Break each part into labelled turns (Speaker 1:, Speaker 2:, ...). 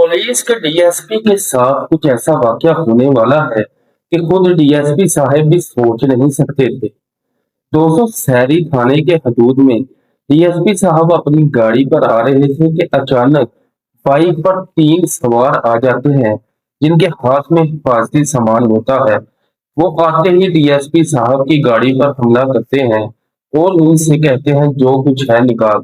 Speaker 1: Police के DSP के साथ कुछ ऐसा वाकया होने वाला है कि खुद डीएसपी साहब भी सोच नहीं सकते थे। 200 शहरी थाने के हदूद में डीएसपी साहब अपनी गाड़ी पर आ रहे थे कि अचानक बाइक पर 3 सवार आ जाते हैं जिनके हाथ में हिफाजती सामान होता है। वो आते ही डीएसपी साहब की गाड़ी पर हमला करते हैं और उनसे कहते हैं जो कुछ है निकाल।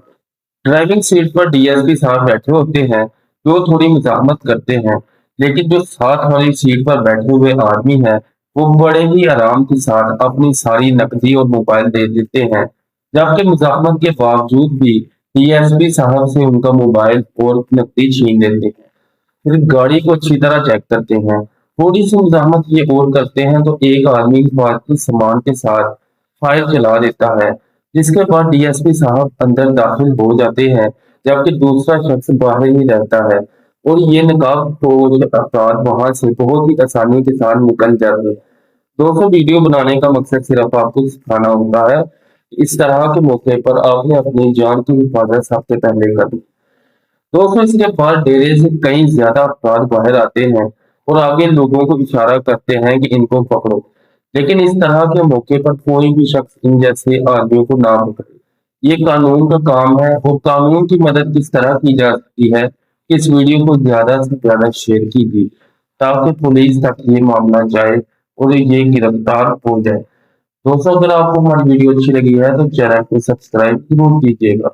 Speaker 1: ड्राइविंग सीट पर डीएसपी साहब बैठे होते हैं। वो थोड़ी मुज़ाहमत करते हैं, लेकिन जो साथ वाली सीट पर बैठे हुए आदमी है वो बड़े ही आराम के साथ अपनी सारी नकदी और मोबाइल दे देते हैं। जबकि मुज़ाहमत के बावजूद भी डीएसपी साहब से उनका मोबाइल और नकदी छीन लेते हैं। फिर गाड़ी को अच्छी तरह चेक करते हैं। थोड़ी सी मुज़ाहमत ये और करते हैं तो एक आदमी हिफाजती सामान के साथ फायर चला देता है, जिसके बाद डीएसपी साहब अंदर दाखिल हो जाते हैं, जबकि दूसरा शख्स बाहर ही रहता है। और ये नकाबपोश अफराद वहां से बहुत ही आसानी के साथ निकल जाते हैं। दोस्तों, वीडियो बनाने का मकसद सिर्फ आपको सिखाना होता है। इस तरह के मौके पर आपने अपनी जान की हिफाजत सबसे पहले करनी। दोस्तों, इसके बाद डेरे से कई ज्यादा अफराद बाहर आते हैं और आगे लोगों को इशारा करते हैं कि इनको पकड़ो। लेकिन इस तरह के मौके पर कोई भी शख्स इन जैसे आदमियों को ना पकड़े। ये कानून का काम है और कानून की मदद किस तरह की जा सकती है, इस वीडियो को ज्यादा से ज्यादा शेयर कीजिए ताकि पुलिस तक ये मामला जाए और ये गिरफ्तार हो जाए। दोस्तों, अगर आपको हमारी वीडियो अच्छी लगी है तो चैनल को सब्सक्राइब जरूर कीजिएगा।